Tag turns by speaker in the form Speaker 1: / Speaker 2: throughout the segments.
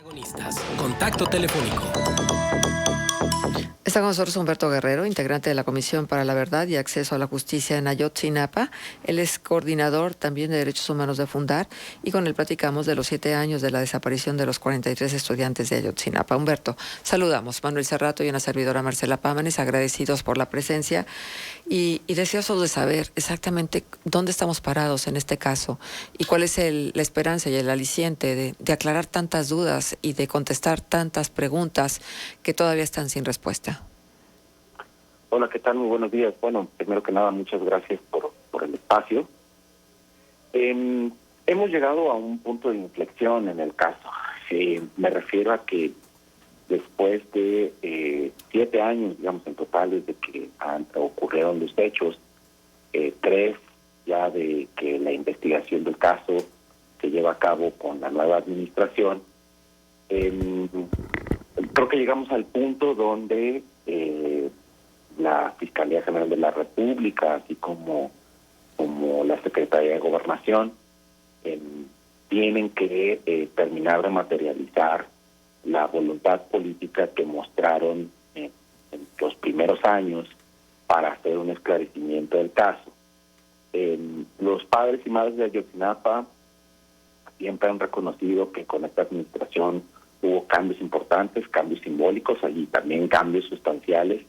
Speaker 1: Protagonistas. Contacto telefónico.
Speaker 2: Está con nosotros Humberto Guerrero, integrante de la Comisión para la Verdad y Acceso a la Justicia en Ayotzinapa. Él es coordinador también de Derechos Humanos de Fundar y con él platicamos de los 7 años de la desaparición de los 43 estudiantes de Ayotzinapa. Humberto, saludamos. Manuel Cerrato y una servidora Marcela Pámanes, agradecidos por la presencia y deseosos de saber exactamente dónde estamos parados en este caso y cuál es la esperanza y el aliciente de aclarar tantas dudas y de contestar tantas preguntas que todavía están sin respuesta.
Speaker 3: Hola, ¿qué tal? Muy buenos días. Bueno, primero que nada, muchas gracias por el espacio. Hemos llegado a un punto de inflexión en el caso. Me refiero a que después de 7 años, digamos, en total, desde que ocurrieron los hechos, 3 ya de que la investigación del caso se lleva a cabo con la nueva administración, creo que llegamos al punto donde la Fiscalía General de la República, así como la Secretaría de Gobernación, tienen que terminar de materializar la voluntad política que mostraron en los primeros años para hacer un esclarecimiento del caso. Los padres y madres de Ayotzinapa siempre han reconocido que con esta administración hubo cambios importantes, cambios simbólicos y también cambios sustanciales.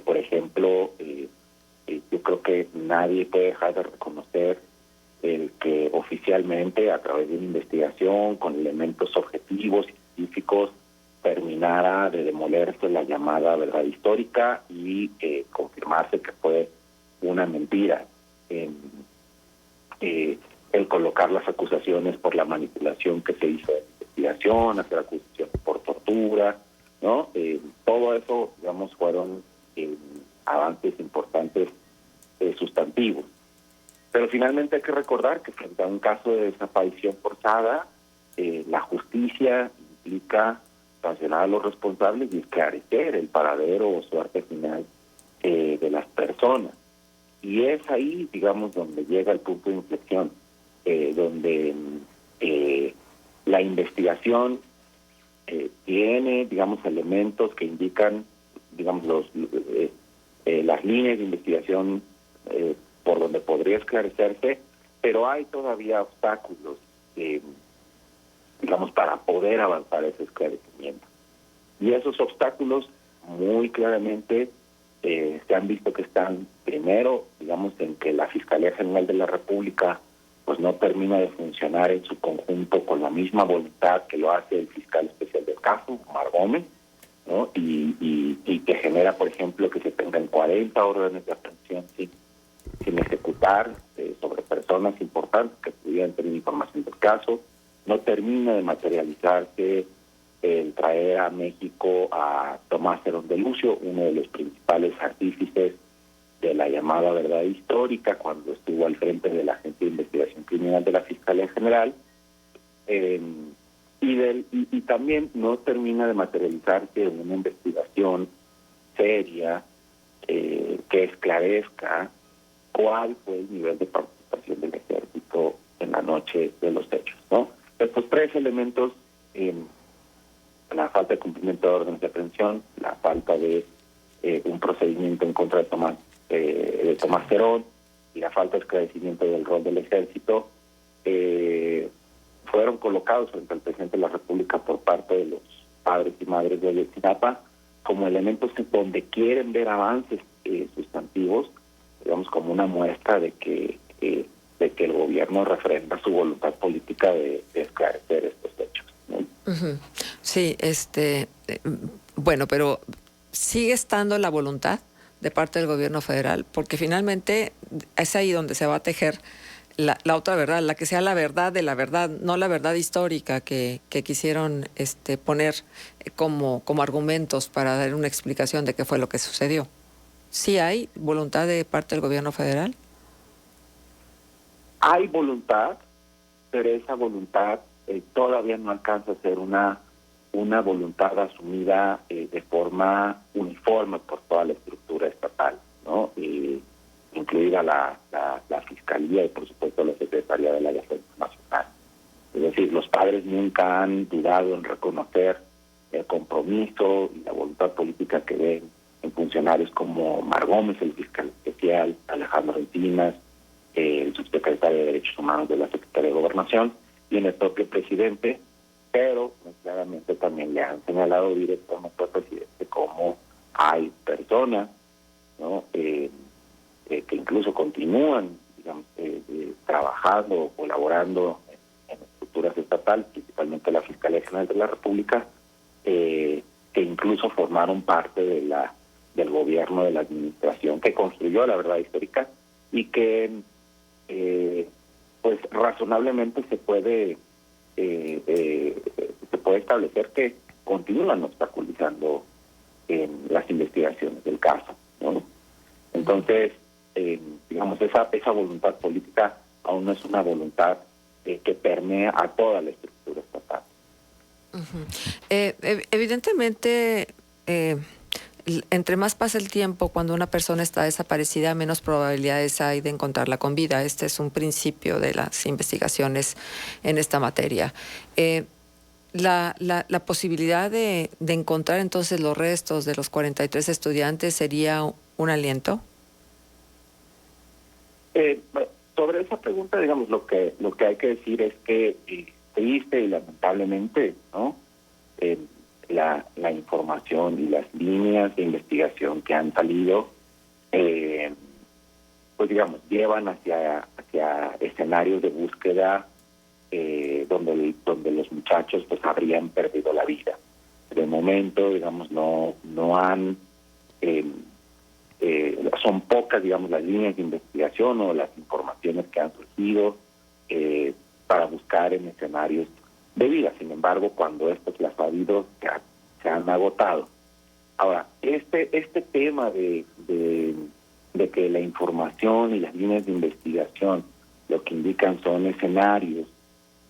Speaker 3: Por ejemplo, yo creo que nadie puede dejar de reconocer el que oficialmente, a través de una investigación con elementos objetivos y científicos, terminara de demolerse la llamada verdad histórica y confirmarse que fue una mentira. El colocar las acusaciones por la manipulación que se hizo de la investigación, hacer acusaciones por tortura, ¿no? Todo eso, digamos, fueron avances importantes sustantivos. Pero finalmente hay que recordar que frente a un caso de desaparición forzada, la justicia implica sancionar a los responsables y esclarecer el paradero o suerte final de las personas. Y es ahí, digamos, donde llega el punto de inflexión, donde la investigación tiene, digamos, elementos que indican, digamos, las líneas de investigación por donde podría esclarecerse, pero hay todavía obstáculos, digamos, para poder avanzar ese esclarecimiento. Y esos obstáculos muy claramente se han visto que están, primero, digamos, en que la Fiscalía General de la República pues no termina de funcionar en su conjunto con la misma voluntad que lo hace el fiscal especial del caso, Omar Gómez, ¿no? Y que genera, por ejemplo, que se tengan 40 órdenes de aprehensión sin ejecutar sobre personas importantes que pudieran tener información del caso. No termina de materializarse el traer a México a Tomás Herón de Lucio, uno de los principales artífices de la llamada verdad histórica, cuando estuvo al frente de la Agencia de Investigación Criminal de la Fiscalía General. Y también no termina de materializarse una investigación seria que esclarezca cuál fue el nivel de participación del ejército en la noche de los hechos, ¿no? Estos 3 elementos, la falta de cumplimiento de órdenes de aprehensión, la falta de un procedimiento en contra de Tomás Herón y la falta de esclarecimiento del rol del ejército, fueron colocados frente al presidente de la República por parte de los padres y madres de Ayotzinapa como elementos donde quieren ver avances sustantivos, digamos, como una muestra de que el gobierno refrenda su voluntad política de esclarecer estos hechos, ¿no?
Speaker 2: Uh-huh. Sí, bueno, pero sigue estando la voluntad de parte del gobierno federal, porque finalmente es ahí donde se va a tejer la otra verdad, la que sea la verdad de la verdad, no la verdad histórica que quisieron poner como argumentos para dar una explicación de qué fue lo que sucedió. ¿Sí hay voluntad de parte del gobierno federal?
Speaker 3: Hay voluntad, pero esa voluntad todavía no alcanza a ser una voluntad asumida de forma uniforme por toda la estructura estatal, ¿no? Incluida la Fiscalía y, por supuesto, la Secretaría de la Defensa Nacional. Es decir, los padres nunca han dudado en reconocer el compromiso y la voluntad política que ven en funcionarios como Mar Gómez, el fiscal especial, Alejandro Encinas, el subsecretario de Derechos Humanos de la Secretaría de Gobernación y en el propio presidente, pero muy claramente también le han señalado directamente al presidente como hay personas, ¿no? Que incluso continúan, digamos, trabajando o colaborando en estructuras estatales, principalmente la Fiscalía General de la República, que incluso formaron parte del gobierno de la administración que construyó la verdad histórica y que pues razonablemente se puede establecer que continúan obstaculizando las investigaciones del caso, ¿no? Entonces, digamos, esa voluntad política aún no es una voluntad que permea a toda la estructura estatal.
Speaker 2: Uh-huh. Evidentemente, entre más pasa el tiempo, cuando una persona está desaparecida, menos probabilidades hay de encontrarla con vida. Este es un principio de las investigaciones en esta materia. La posibilidad de encontrar entonces los restos de los 43 estudiantes sería un aliento.
Speaker 3: Sobre esa pregunta, digamos, lo que hay que decir es que triste y lamentablemente, ¿no? La información y las líneas de investigación que han salido, pues digamos, llevan hacia escenarios de búsqueda donde los muchachos pues habrían perdido la vida. De momento, digamos, no han son pocas, digamos, las líneas de investigación o las informaciones que han surgido para buscar en escenarios de vida. Sin embargo, cuando estos las ha habido, se han agotado. Ahora, este tema de que la información y las líneas de investigación lo que indican son escenarios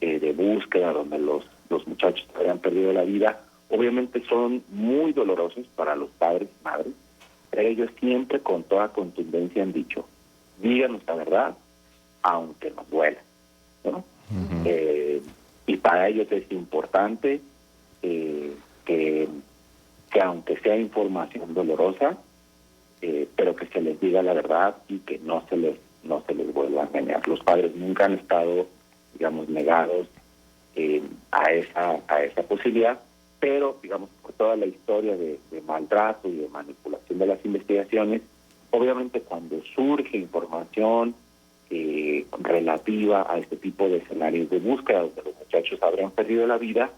Speaker 3: de búsqueda donde los muchachos habrían perdido la vida, obviamente son muy dolorosos para los padres y madres, pero ellos siempre con toda contundencia han dicho, díganos la verdad, aunque nos duela, ¿no? Uh-huh. Y para ellos es importante que aunque sea información dolorosa, pero que se les diga la verdad y que no se les vuelva a engañar. Los padres nunca han estado, digamos, negados a esa posibilidad, pero, digamos, por toda la historia de maltrato y de manipulación de las investigaciones, obviamente cuando surge información relativa a este tipo de escenarios de búsqueda donde los muchachos habrían perdido la vida,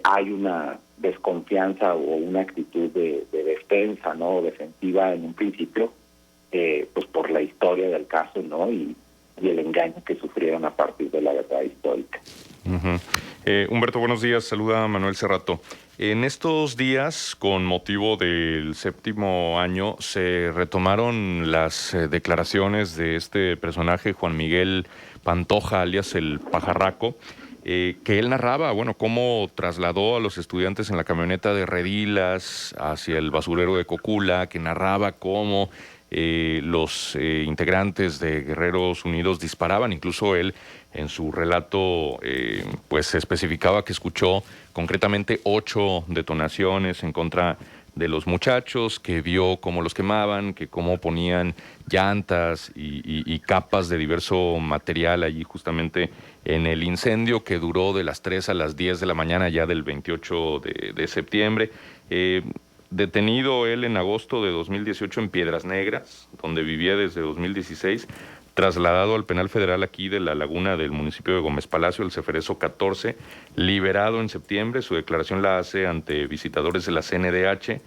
Speaker 3: hay una desconfianza o una actitud de defensa, ¿no? Defensiva en un principio, pues por la historia del caso, ¿no? Y el engaño que sufrieron a partir de la verdad histórica.
Speaker 4: Uh-huh. Humberto, buenos días. Saluda Manuel Cerrato. En estos días, con motivo del 7º año, se retomaron las declaraciones de este personaje, Juan Miguel Pantoja, alias el Pajarraco, que él narraba, bueno, cómo trasladó a los estudiantes en la camioneta de Redilas hacia el basurero de Cocula, que narraba cómo los integrantes de Guerreros Unidos disparaban. Incluso él en su relato pues especificaba que escuchó concretamente 8 detonaciones en contra de los muchachos, que vio cómo los quemaban, que cómo ponían llantas y capas de diverso material allí justamente en el incendio que duró de las 3 a las 10 de la mañana ya del 28 de septiembre. Detenido él en agosto de 2018 en Piedras Negras, donde vivía desde 2016, trasladado al penal federal aquí de La Laguna del municipio de Gómez Palacio, el Ceferezo 14, liberado en septiembre. Su declaración la hace ante visitadores de la CNDH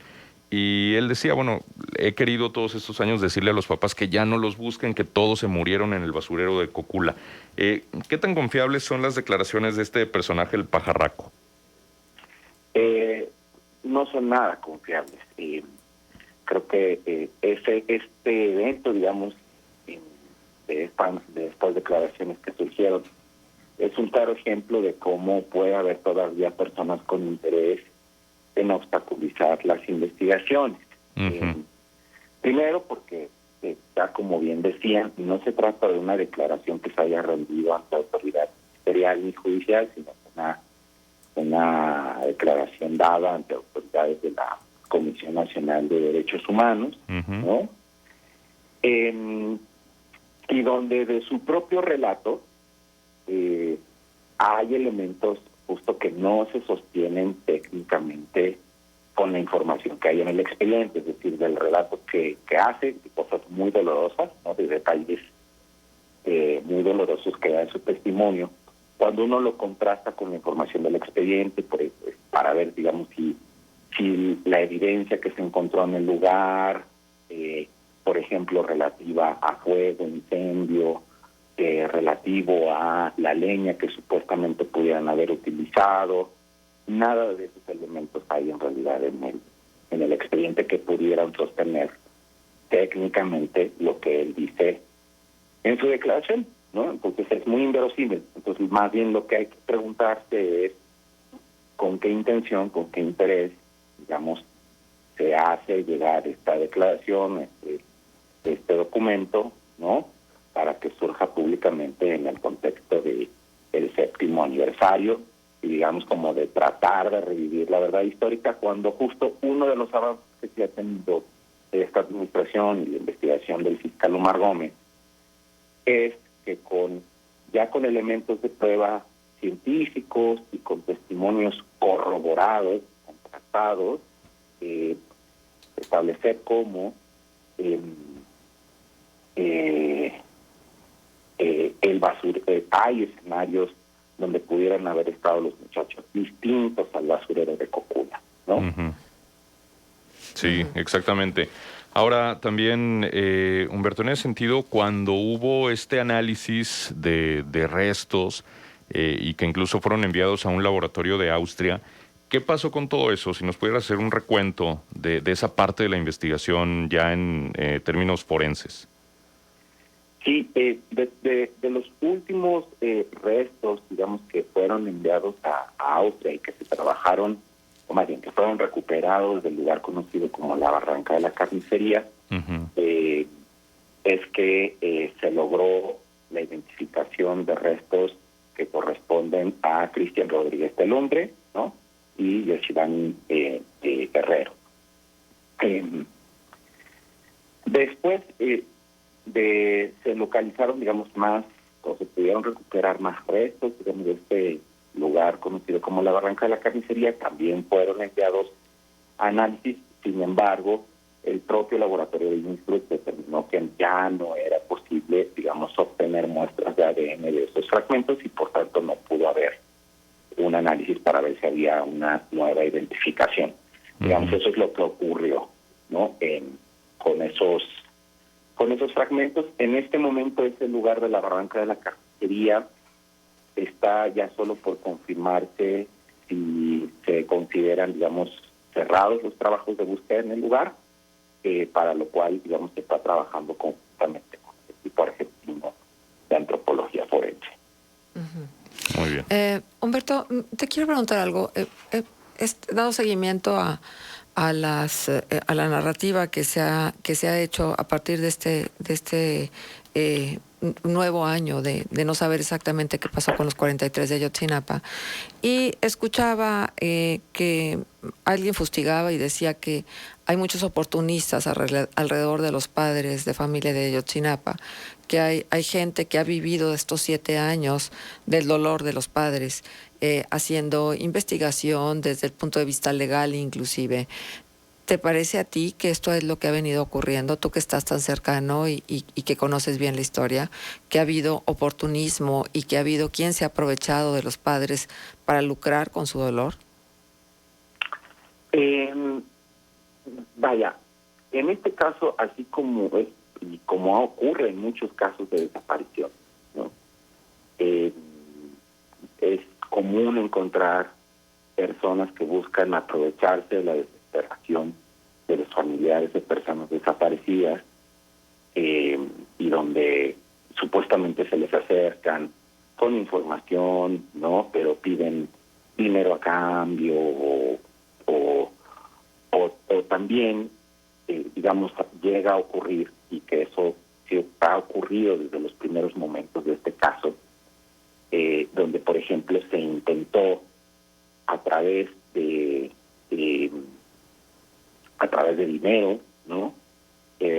Speaker 4: y él decía, bueno, he querido todos estos años decirle a los papás que ya no los busquen, que todos se murieron en el basurero de Cocula. ¿Qué tan confiables son las declaraciones de este personaje, el Pajarraco?
Speaker 3: No son nada confiables. Creo que este evento, digamos, de estas declaraciones que surgieron, es un claro ejemplo de cómo puede haber todavía personas con interés en obstaculizar las investigaciones. Uh-huh. Primero porque, ya como bien decían, no se trata de una declaración que se haya rendido ante autoridades ministerial ni judicial, sino una declaración dada ante autoridades de la Comisión Nacional de Derechos Humanos, ¿no? Y donde de su propio relato hay elementos justo que no se sostienen técnicamente con la información que hay en el expediente, es decir, del relato que hace, de cosas muy dolorosas, ¿no? De detalles muy dolorosos que da en su testimonio. Cuando uno lo contrasta con la información del expediente, para ver, digamos, si la evidencia que se encontró en el lugar, por ejemplo, relativa a fuego, incendio, relativo a la leña que supuestamente pudieran haber utilizado, nada de esos elementos hay en realidad en el expediente que pudieran sostener técnicamente lo que él dice en su declaración, ¿no? Entonces es muy inverosímil. Entonces más bien lo que hay que preguntarse es con qué intención, con qué interés, digamos, se hace llegar esta declaración, este documento, ¿no? Para que surja públicamente en el contexto del 7º aniversario y digamos como de tratar de revivir la verdad histórica, cuando justo uno de los avances que se ha tenido de esta administración y la investigación del fiscal Omar Gómez es que con elementos de prueba científicos y con testimonios corroborados, contrastados, establecer cómo hay escenarios donde pudieran haber estado los muchachos distintos al basurero de Cocula, ¿no?
Speaker 4: Sí, exactamente. Ahora también, Humberto, en ese sentido, cuando hubo este análisis de restos y que incluso fueron enviados a un laboratorio de Austria, ¿qué pasó con todo eso? Si nos pudiera hacer un recuento de esa parte de la investigación ya en términos forenses.
Speaker 3: Sí, de los últimos restos, digamos, que fueron enviados a Austria y que se trabajaron, o más bien que fueron recuperados del lugar conocido como la Barranca de la Carnicería, es que se logró la identificación de restos que corresponden a Cristian Rodríguez del Hombre, ¿no? Y Yoshibani Guerrero. Después se localizaron, digamos, más, o se pudieron recuperar más restos, digamos, de este lugar conocido como la Barranca de la Carnicería. También fueron enviados a análisis. Sin embargo, el propio laboratorio de Innsbruck determinó que ya no era posible, digamos, obtener muestras de ADN de esos fragmentos y por tanto no pudo haber un análisis para ver si había una nueva identificación. Digamos, eso es lo que ocurrió, ¿no? Con esos fragmentos. En este momento ese lugar de la Barranca de la Carnicería está ya solo por confirmarse si se consideran, digamos, cerrados los trabajos de búsqueda en el lugar, para lo cual, digamos, se está trabajando conjuntamente con el equipo argentino de antropología forense.
Speaker 4: Muy bien.
Speaker 2: Humberto, te quiero preguntar algo. Dado seguimiento a la narrativa que se ha hecho a partir de este nuevo año de no saber exactamente qué pasó con los 43 de Ayotzinapa, y escuchaba que alguien fustigaba y decía que hay muchos oportunistas alrededor de los padres de familia de Ayotzinapa, que hay gente que ha vivido estos 7 años del dolor de los padres, haciendo investigación desde el punto de vista legal inclusive. ¿Te parece a ti que esto es lo que ha venido ocurriendo, tú que estás tan cercano y que conoces bien la historia, que ha habido oportunismo y que ha habido quien se ha aprovechado de los padres para lucrar con su dolor?
Speaker 3: Vaya, en este caso, así como es y como ocurre en muchos casos de desaparición, ¿no? Es común encontrar personas que buscan aprovecharse de la desesperación de los familiares de personas desaparecidas, y donde supuestamente se les acercan con información, ¿no? Pero piden dinero a cambio o también, digamos, llega a ocurrir, y que eso sí ha ocurrido desde los primeros momentos de este caso, donde, por ejemplo, se intentó a través de dinero, ¿no?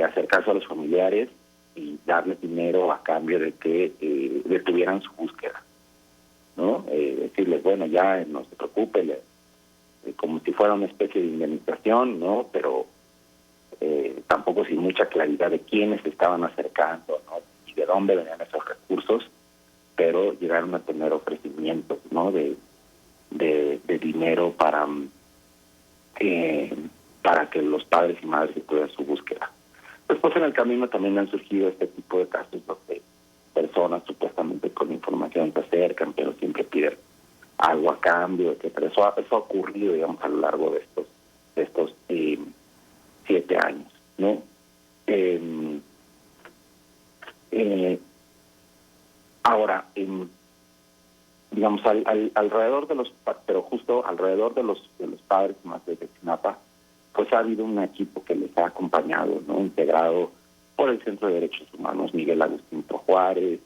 Speaker 3: Hacer caso a los familiares y darles dinero a cambio de que detuvieran su búsqueda, ¿no? Decirles, bueno, ya no se preocupe, como si fuera una especie de indemnización, ¿no? Pero tampoco sin mucha claridad de quiénes se estaban acercando, ¿no? Y de dónde venían esos recursos, pero llegaron a tener ofrecimientos, ¿no? De dinero para que los padres y madres detuvieran su búsqueda. Después en el camino también han surgido este tipo de casos donde personas supuestamente con información se acercan, pero siempre piden algo a cambio, etcétera. Eso ha ocurrido, digamos, a lo largo de estos 7 años, ¿no? Ahora, digamos, alrededor de los, pero justo alrededor de los padres más de Ayotzinapa, pues ha habido un equipo que les ha acompañado, ¿no? Integrado por el Centro de Derechos Humanos Miguel Agustín Juárez,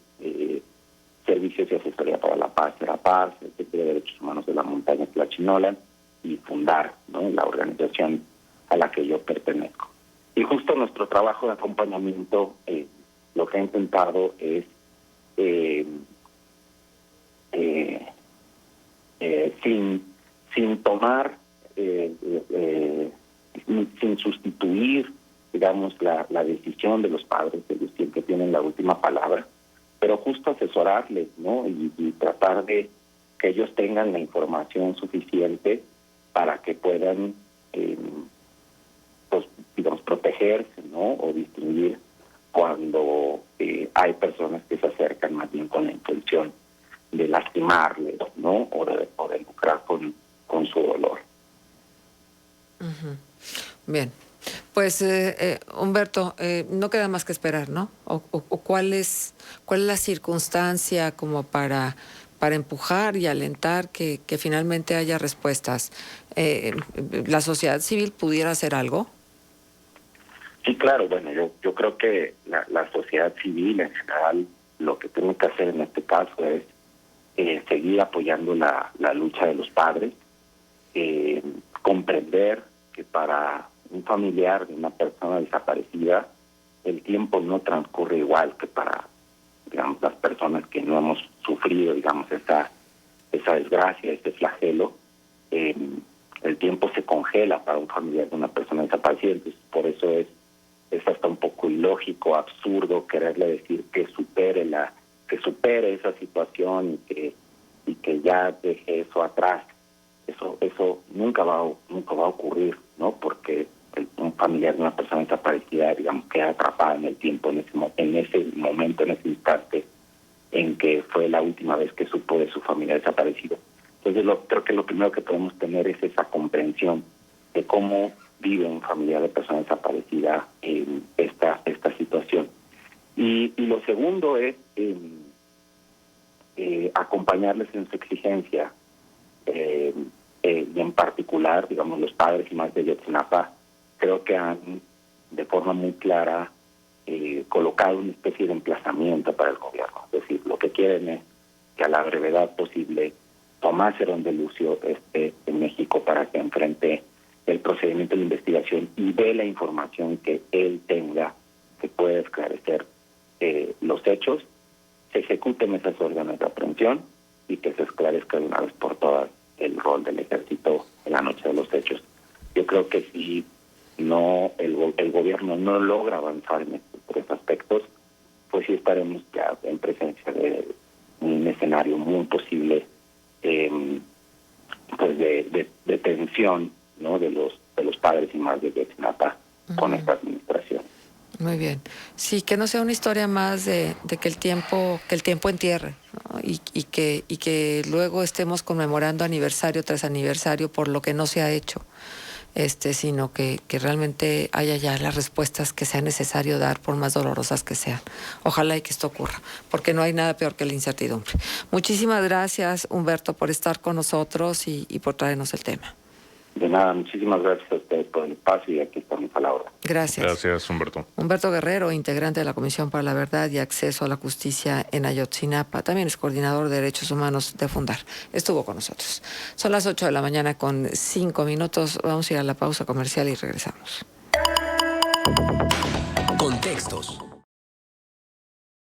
Speaker 3: Servicios y Asesoría para la Paz, Serapaz, el Centro de Derechos Humanos de la Montaña Tlachinolan y Fundar, ¿no? La organización a la que yo pertenezco. Y justo nuestro trabajo de acompañamiento, lo que ha intentado es sin tomar, sin sustituir, digamos, la decisión de los padres, ellos siempre tienen la última palabra, pero justo asesorarles, ¿no? Y tratar de que ellos tengan la información suficiente para que puedan, pues, digamos, protegerse, ¿no? O distinguir cuando hay personas que se acercan más bien con la intención de lastimarles, ¿no? O de lucrar con su dolor.
Speaker 2: Uh-huh. Bien. Pues, Humberto, no queda más que esperar, ¿no? O cuál es la circunstancia como para empujar y alentar que finalmente haya respuestas. ¿La sociedad civil pudiera hacer algo?
Speaker 3: Sí, claro. Bueno, yo creo que la sociedad civil en general lo que tiene que hacer en este caso es seguir apoyando la lucha de los padres, comprender que para un familiar de una persona desaparecida el tiempo no transcurre igual que para, digamos, las personas que no hemos sufrido, digamos, esa desgracia, este flagelo. El tiempo se congela para un familiar de una persona desaparecida, entonces por eso es hasta un poco ilógico, absurdo quererle decir que supere esa situación y que ya deje eso atrás. Eso nunca va a ocurrir, ¿no? Porque un familiar de una persona desaparecida, digamos, queda atrapada en el tiempo, en ese momento, en ese instante en que fue la última vez que supo de su familiar desaparecido. Entonces creo que lo primero que podemos tener es esa comprensión de cómo vive un familiar de persona desaparecida en esta situación. Y lo segundo es acompañarles en su exigencia, y en particular, digamos, los padres y madres de Ayotzinapa creo que han de forma muy clara colocado una especie de emplazamiento para el gobierno. Es decir, lo que quieren es que a la brevedad posible Tomás Herón de Lucio esté en México para que enfrente el procedimiento de investigación y dé la información que él tenga que pueda esclarecer los hechos, se ejecuten esas órdenes de aprehensión y que se esclarezca de una vez por todas el rol del ejército en la noche de los hechos. Yo creo que si no el gobierno no logra avanzar en estos 3 aspectos, pues sí estaremos ya en presencia de un escenario muy posible, pues de tensión, ¿no? de los padres y madres de Ayotzinapa con esta administración.
Speaker 2: Muy bien. Sí, que no sea una historia más de que el tiempo entierre, ¿no? y que luego estemos conmemorando aniversario tras aniversario por lo que no se ha hecho, sino que realmente haya ya las respuestas que sea necesario dar, por más dolorosas que sean. Ojalá y que esto ocurra, porque no hay nada peor que la incertidumbre. Muchísimas gracias, Humberto, por estar con nosotros y por traernos el tema.
Speaker 3: De nada, muchísimas gracias a ustedes por el espacio y aquí estamos a la hora.
Speaker 2: Gracias.
Speaker 4: Gracias, Humberto.
Speaker 2: Humberto Guerrero, integrante de la Comisión para la Verdad y Acceso a la Justicia en Ayotzinapa, también es coordinador de Derechos Humanos de Fundar. Estuvo con nosotros. Son las 8 de la mañana con 5 minutos. Vamos a ir a la pausa comercial y regresamos.
Speaker 1: Contextos.